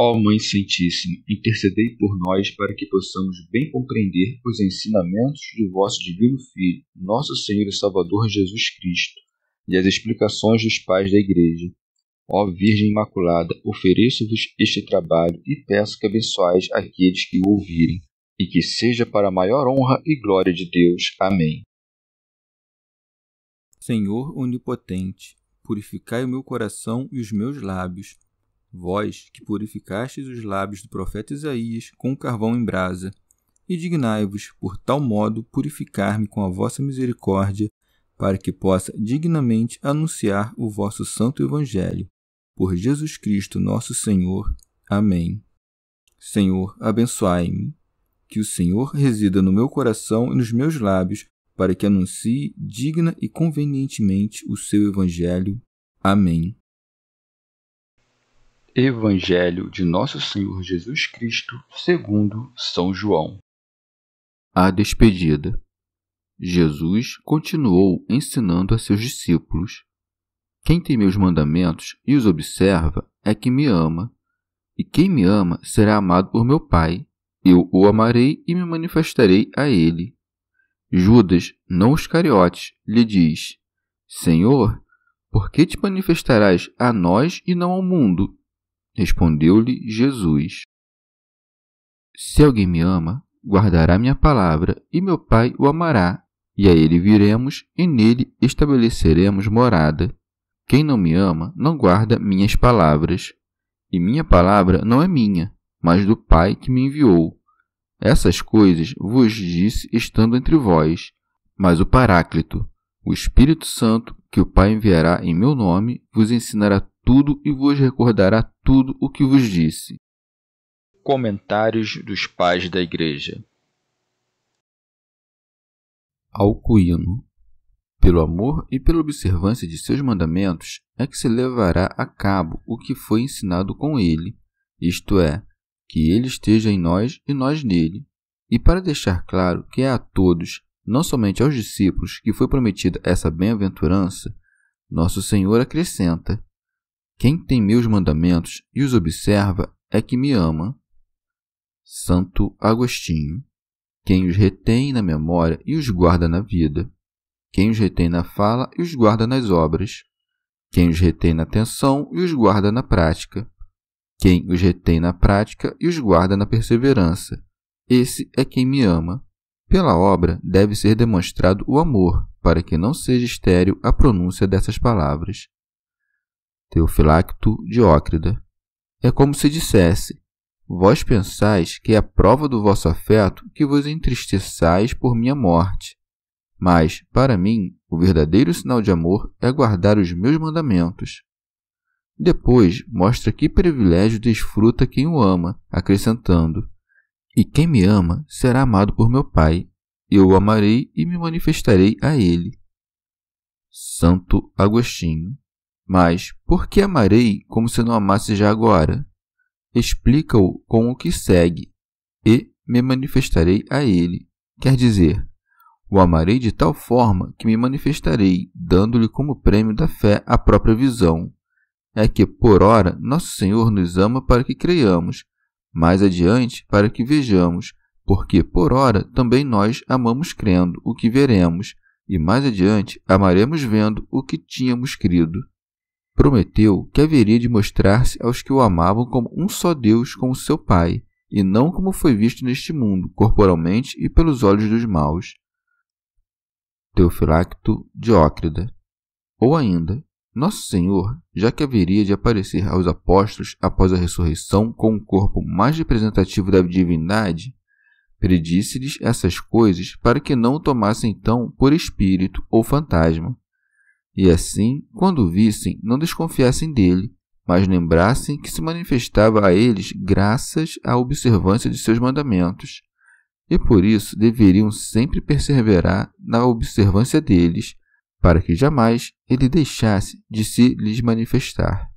Ó Mãe Santíssima, intercedei por nós para que possamos bem compreender os ensinamentos de vosso Divino Filho, nosso Senhor e Salvador Jesus Cristo, e as explicações dos pais da Igreja. Ó Virgem Imaculada, ofereço-vos este trabalho e peço que abençoeis aqueles que o ouvirem, e que seja para a maior honra e glória de Deus. Amém. Senhor onipotente, purificai o meu coração e os meus lábios. Vós, que purificastes os lábios do profeta Isaías com carvão em brasa, e dignai-vos, por tal modo, purificar-me com a vossa misericórdia, para que possa dignamente anunciar o vosso santo Evangelho. Por Jesus Cristo, nosso Senhor. Amém. Senhor, abençoai-me. Que o Senhor resida no meu coração e nos meus lábios, para que anuncie digna e convenientemente o seu Evangelho. Amém. Evangelho de Nosso Senhor Jesus Cristo, segundo São João. A despedida. Jesus continuou ensinando a seus discípulos: quem tem meus mandamentos e os observa é que me ama, e quem me ama será amado por meu Pai. Eu o amarei e me manifestarei a ele. Judas, não Iscariotes, lhe diz: Senhor, por que te manifestarás a nós e não ao mundo? Respondeu-lhe Jesus: se alguém me ama, guardará minha palavra, e meu Pai o amará, e a ele viremos, e nele estabeleceremos morada. Quem não me ama, não guarda minhas palavras, e minha palavra não é minha, mas do Pai que me enviou. Essas coisas vos disse estando entre vós, mas o Paráclito, o Espírito Santo, que o Pai enviará em meu nome, vos ensinará tudo e vos recordará tudo o que vos disse. Comentários dos Pais da Igreja. Alcuíno. Pelo amor e pela observância de seus mandamentos é que se levará a cabo o que foi ensinado com ele, isto é, que ele esteja em nós e nós nele. E para deixar claro que é a todos, não somente aos discípulos, que foi prometida essa bem-aventurança, nosso Senhor acrescenta: quem tem meus mandamentos e os observa é que me ama. Santo Agostinho. Quem os retém na memória e os guarda na vida. Quem os retém na fala e os guarda nas obras. Quem os retém na atenção e os guarda na prática. Quem os retém na prática e os guarda na perseverança. Esse é quem me ama. Pela obra deve ser demonstrado o amor, para que não seja estéril a pronúncia dessas palavras. Teofilacto Diócrida. É como se dissesse: vós pensais que é a prova do vosso afeto que vos entristeçais por minha morte. Mas, para mim, o verdadeiro sinal de amor é guardar os meus mandamentos. Depois, mostra que privilégio desfruta quem o ama, acrescentando: e quem me ama será amado por meu Pai. Eu o amarei e me manifestarei a ele. Santo Agostinho. Mas, por que amarei como se não amasse já agora? Explica-o com o que segue: e me manifestarei a ele. Quer dizer, o amarei de tal forma que me manifestarei, dando-lhe como prêmio da fé a própria visão. É que, por ora, nosso Senhor nos ama para que creiamos, mais adiante para que vejamos, porque, por ora, também nós amamos crendo o que veremos, e mais adiante amaremos vendo o que tínhamos crido. Prometeu que haveria de mostrar-se aos que o amavam como um só Deus com o seu Pai, e não como foi visto neste mundo, corporalmente e pelos olhos dos maus. Teofilacto Diócrida. Ou ainda, Nosso Senhor, já que haveria de aparecer aos apóstolos após a ressurreição com um corpo mais representativo da divindade, predisse-lhes essas coisas para que não o tomassem então por espírito ou fantasma. E assim, quando o vissem, não desconfiassem dele, mas lembrassem que se manifestava a eles graças à observância de seus mandamentos, e por isso deveriam sempre perseverar na observância deles, para que jamais ele deixasse de se lhes manifestar.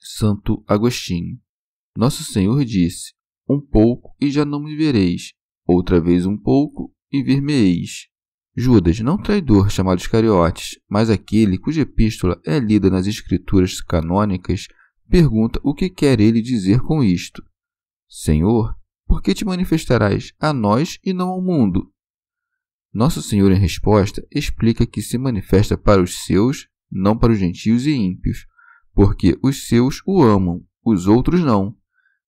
Santo Agostinho. Nosso Senhor disse: um pouco e já não me vereis, outra vez um pouco e ver-me-eis. Judas, não traidor chamado Iscariotes, mas aquele cuja epístola é lida nas escrituras canônicas pergunta o que quer ele dizer com isto. Senhor, por que te manifestarás a nós e não ao mundo? Nosso Senhor, em resposta, explica que se manifesta para os seus, não para os gentios e ímpios, porque os seus o amam, os outros não.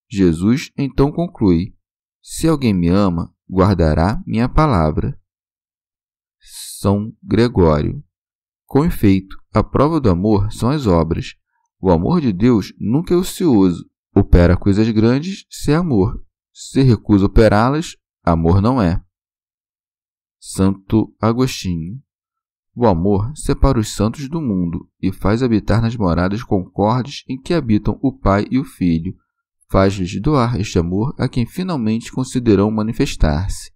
Jesus então conclui: se alguém me ama, guardará minha palavra. São Gregório. Com efeito, a prova do amor são as obras. O amor de Deus nunca é ocioso. Opera coisas grandes se é amor. Se recusa operá-las, amor não é. Santo Agostinho. O amor separa os santos do mundo e faz habitar nas moradas concordes em que habitam o Pai e o Filho. Faz-lhes doar este amor a quem finalmente considerarão manifestar-se.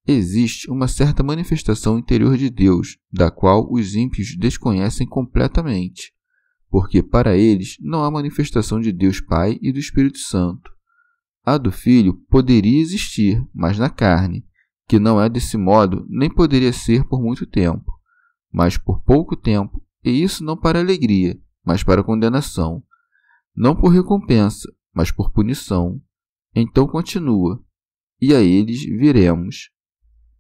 Existe uma certa manifestação interior de Deus, da qual os ímpios desconhecem completamente, porque para eles não há manifestação de Deus Pai e do Espírito Santo. A do Filho poderia existir, mas na carne, que não é desse modo, nem poderia ser por muito tempo, mas por pouco tempo, e isso não para alegria, mas para condenação, não por recompensa, mas por punição. Então continua: e a eles viremos.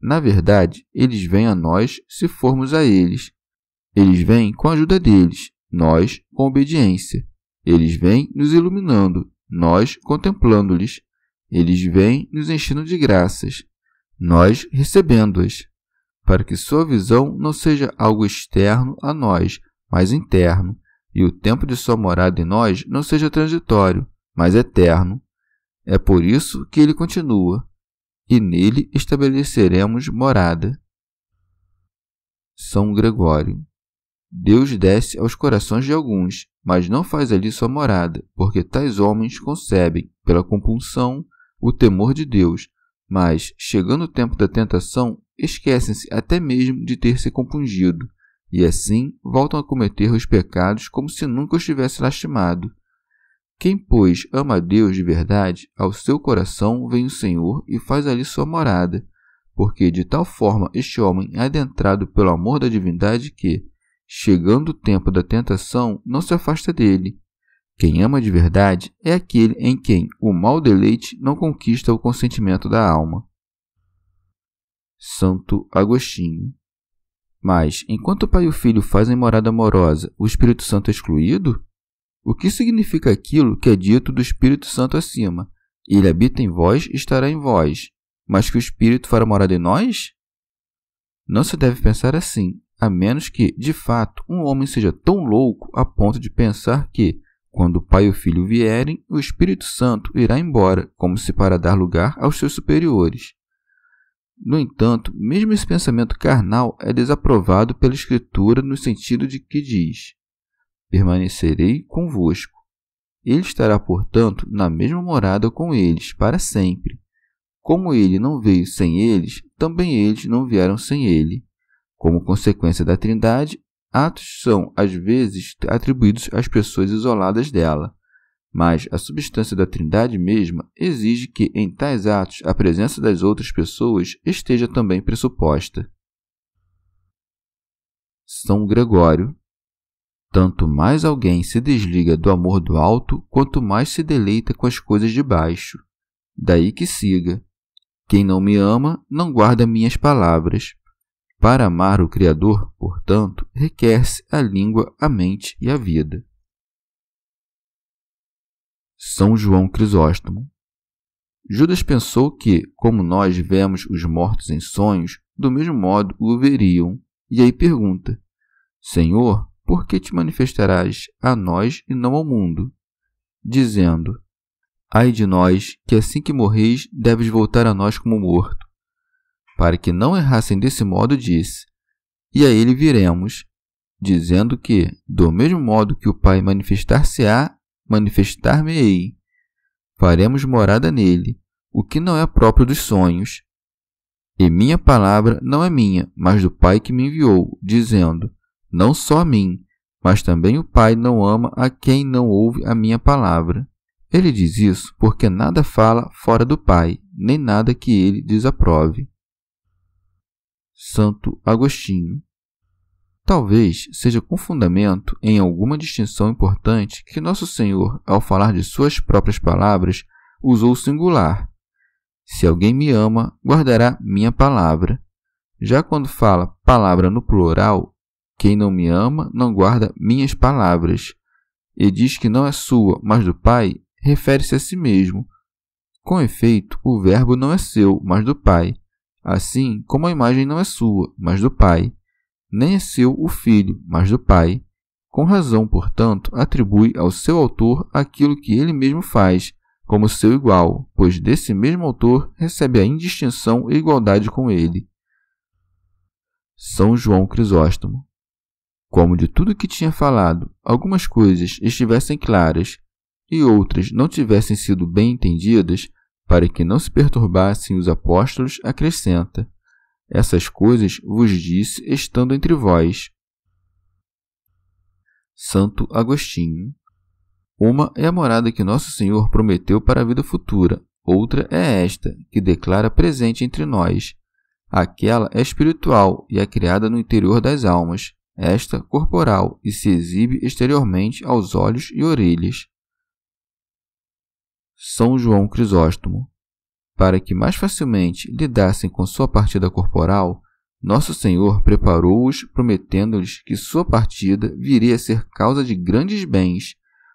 Na verdade, eles vêm a nós se formos a eles. Eles vêm com a ajuda deles, nós com obediência. Eles vêm nos iluminando, nós contemplando-lhes. Eles vêm nos enchendo de graças, nós recebendo-as, para que sua visão não seja algo externo a nós, mas interno, e o tempo de sua morada em nós não seja transitório, mas eterno. É por isso que ele continua: e nele estabeleceremos morada. São Gregório. Deus desce aos corações de alguns, mas não faz ali sua morada, porque tais homens concebem, pela compunção, o temor de Deus, mas, chegando o tempo da tentação, esquecem-se até mesmo de ter se compungido, e assim voltam a cometer os pecados como se nunca os tivesse lastimado. Quem, pois, ama a Deus de verdade, ao seu coração vem o Senhor e faz ali sua morada, porque de tal forma este homem é adentrado pelo amor da divindade que, chegando o tempo da tentação, não se afasta dele. Quem ama de verdade é aquele em quem o mau deleite não conquista o consentimento da alma. Santo Agostinho. Mas, enquanto o Pai e o Filho fazem morada amorosa, o Espírito Santo é excluído? O que significa aquilo que é dito do Espírito Santo acima? Ele habita em vós e estará em vós, mas que o Espírito fará morada em nós? Não se deve pensar assim, a menos que, de fato, um homem seja tão louco a ponto de pensar que, quando o Pai e o Filho vierem, o Espírito Santo irá embora, como se para dar lugar aos seus superiores. No entanto, mesmo esse pensamento carnal é desaprovado pela Escritura no sentido de que diz: permanecerei convosco. Ele estará, portanto, na mesma morada com eles, para sempre. Como ele não veio sem eles, também eles não vieram sem ele. Como consequência da Trindade, atos são, às vezes, atribuídos às pessoas isoladas dela, mas a substância da Trindade mesma exige que, em tais atos, a presença das outras pessoas esteja também pressuposta. São Gregório. Tanto mais alguém se desliga do amor do alto, quanto mais se deleita com as coisas de baixo. Daí que siga: quem não me ama, não guarda minhas palavras. Para amar o Criador, portanto, requer-se a língua, a mente e a vida. São João Crisóstomo. Judas pensou que, como nós vemos os mortos em sonhos, do mesmo modo o veriam, e aí pergunta: Senhor, por que te manifestarás a nós e não ao mundo? Dizendo: ai de nós, que assim que morreis, deves voltar a nós como morto. Para que não errassem desse modo, disse: e a ele viremos, dizendo que, do mesmo modo que o Pai manifestar-se-á, manifestar-me-ei. Faremos morada nele, o que não é próprio dos sonhos. E minha palavra não é minha, mas do Pai que me enviou, dizendo: não só a mim, mas também o Pai não ama a quem não ouve a minha palavra. Ele diz isso porque nada fala fora do Pai, nem nada que ele desaprove. Santo Agostinho. Talvez seja com fundamento em alguma distinção importante que Nosso Senhor, ao falar de suas próprias palavras, usou o singular. Se alguém me ama, guardará minha palavra. Já quando fala palavra no plural, quem não me ama não guarda minhas palavras. E diz que não é sua, mas do Pai, refere-se a si mesmo. Com efeito, o verbo não é seu, mas do Pai, assim como a imagem não é sua, mas do Pai. Nem é seu o Filho, mas do Pai. Com razão, portanto, atribui ao seu autor aquilo que ele mesmo faz, como seu igual, pois desse mesmo autor recebe a indistinção e igualdade com ele. São João Crisóstomo. Como de tudo que tinha falado, algumas coisas estivessem claras e outras não tivessem sido bem entendidas, para que não se perturbassem os apóstolos, acrescenta: essas coisas vos disse estando entre vós. Santo Agostinho. Uma é a morada que Nosso Senhor prometeu para a vida futura, outra é esta, que declara presente entre nós. Aquela é espiritual e é criada no interior das almas, esta corporal e se exibe exteriormente aos olhos e orelhas. São João Crisóstomo. Para que mais facilmente lidassem com sua partida corporal, Nosso Senhor preparou-os, prometendo-lhes que sua partida viria a ser causa de grandes bens,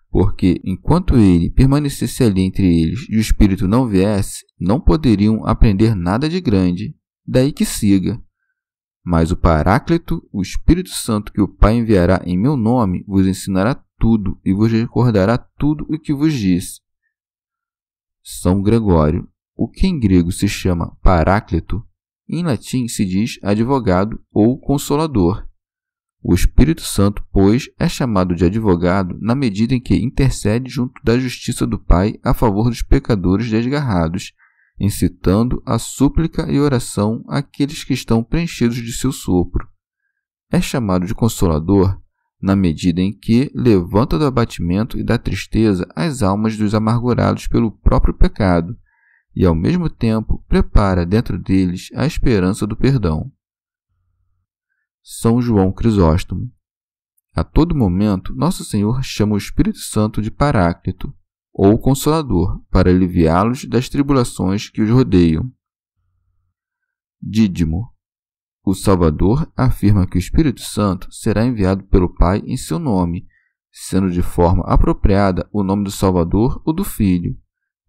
porque, enquanto ele permanecesse ali entre eles e o Espírito não viesse, não poderiam aprender nada de grande, daí que siga. Mas o Paráclito, o Espírito Santo que o Pai enviará em meu nome, vos ensinará tudo e vos recordará tudo o que vos disse. São Gregório. O que em grego se chama Paráclito, em latim se diz advogado ou consolador. O Espírito Santo, pois, é chamado de advogado na medida em que intercede junto da justiça do Pai a favor dos pecadores desgarrados, incitando a súplica e oração àqueles que estão preenchidos de seu sopro. É chamado de consolador na medida em que levanta do abatimento e da tristeza as almas dos amargurados pelo próprio pecado, e ao mesmo tempo prepara dentro deles a esperança do perdão. São João Crisóstomo. A todo momento, Nosso Senhor chama o Espírito Santo de Paráclito, ou Consolador, para aliviá-los das tribulações que os rodeiam. Dídimo. O Salvador afirma que o Espírito Santo será enviado pelo Pai em seu nome, sendo de forma apropriada o nome do Salvador ou do Filho.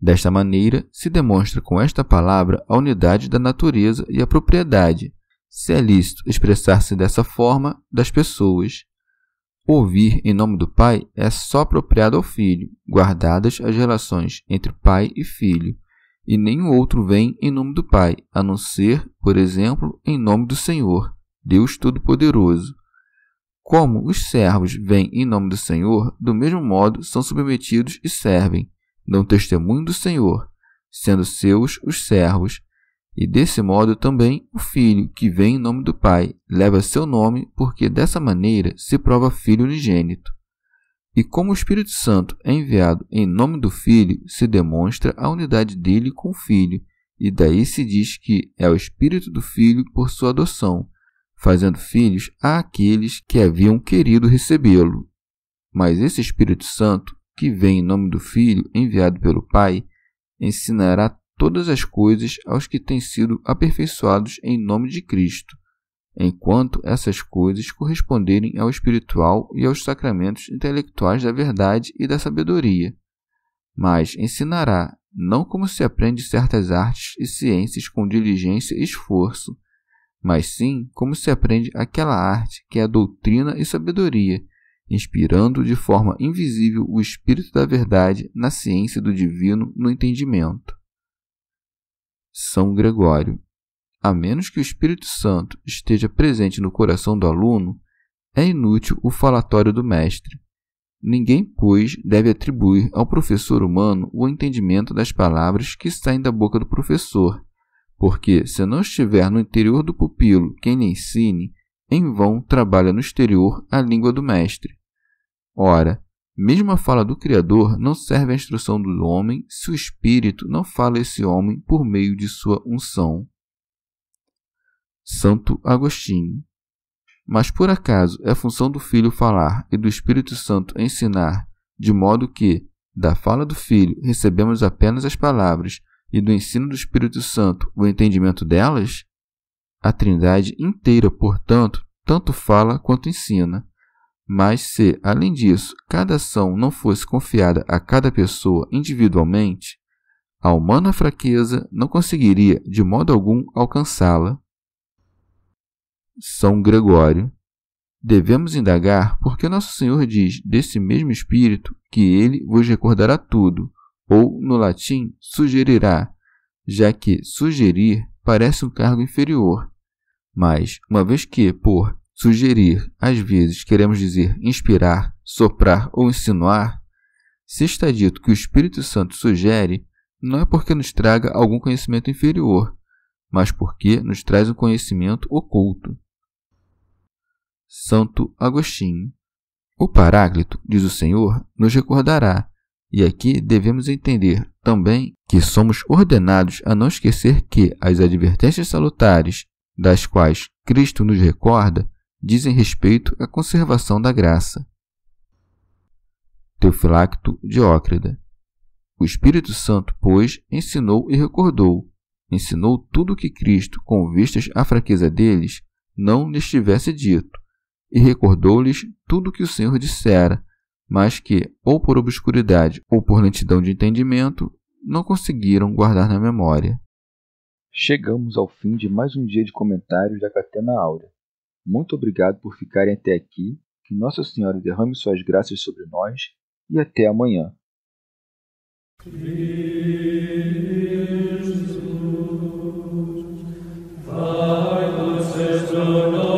Desta maneira, se demonstra com esta palavra a unidade da natureza e a propriedade, se é lícito expressar-se dessa forma, das pessoas. Ouvir em nome do Pai é só apropriado ao Filho, guardadas as relações entre Pai e Filho, e nenhum outro vem em nome do Pai, a não ser, por exemplo, em nome do Senhor, Deus Todo-Poderoso. Como os servos vêm em nome do Senhor, do mesmo modo são submetidos e servem, dão testemunho do Senhor, sendo seus os servos, e desse modo também o Filho, que vem em nome do Pai, leva seu nome, porque dessa maneira se prova Filho unigênito. E como o Espírito Santo é enviado em nome do Filho, se demonstra a unidade dele com o Filho, e daí se diz que é o Espírito do Filho por sua adoção, fazendo filhos àqueles que haviam querido recebê-lo. Mas esse Espírito Santo, que vem em nome do Filho, enviado pelo Pai, ensinará todas as coisas aos que têm sido aperfeiçoados em nome de Cristo, enquanto essas coisas corresponderem ao espiritual e aos sacramentos intelectuais da verdade e da sabedoria. Mas ensinará, não como se aprende certas artes e ciências com diligência e esforço, mas sim como se aprende aquela arte que é a doutrina e sabedoria, inspirando de forma invisível o Espírito da verdade na ciência do divino no entendimento. São Gregório. A menos que o Espírito Santo esteja presente no coração do aluno, é inútil o falatório do mestre. Ninguém, pois, deve atribuir ao professor humano o entendimento das palavras que saem da boca do professor, porque, se não estiver no interior do pupilo quem lhe ensine, em vão trabalha no exterior a língua do mestre. Ora, mesmo a fala do Criador não serve à instrução do homem se o Espírito não fala a esse homem por meio de sua unção. Santo Agostinho. Mas por acaso é função do Filho falar e do Espírito Santo ensinar, de modo que, da fala do Filho, recebemos apenas as palavras e do ensino do Espírito Santo o entendimento delas? A Trindade inteira, portanto, tanto fala quanto ensina. Mas se, além disso, cada ação não fosse confiada a cada pessoa individualmente, a humana fraqueza não conseguiria, de modo algum, alcançá-la. São Gregório. Devemos indagar porque Nosso Senhor diz desse mesmo Espírito que Ele vos recordará tudo, ou, no latim, sugerirá, já que sugerir parece um cargo inferior. Mas, uma vez que, por sugerir, às vezes queremos dizer inspirar, soprar ou insinuar, se está dito que o Espírito Santo sugere, não é porque nos traga algum conhecimento inferior, mas porque nos traz um conhecimento oculto. Santo Agostinho. O Paráclito, diz o Senhor, nos recordará, e aqui devemos entender também que somos ordenados a não esquecer que as advertências salutares, das quais Cristo nos recorda, dizem respeito à conservação da graça. Teofilacto Diócrida. O Espírito Santo, pois, ensinou e recordou. Ensinou tudo o que Cristo, com vistas à fraqueza deles, não lhes tivesse dito, e recordou-lhes tudo o que o Senhor dissera, mas que, ou por obscuridade ou por lentidão de entendimento, não conseguiram guardar na memória. Chegamos ao fim de mais um dia de comentários da Catena Áurea. Muito obrigado por ficarem até aqui, que Nossa Senhora derrame suas graças sobre nós e até amanhã. Jesus,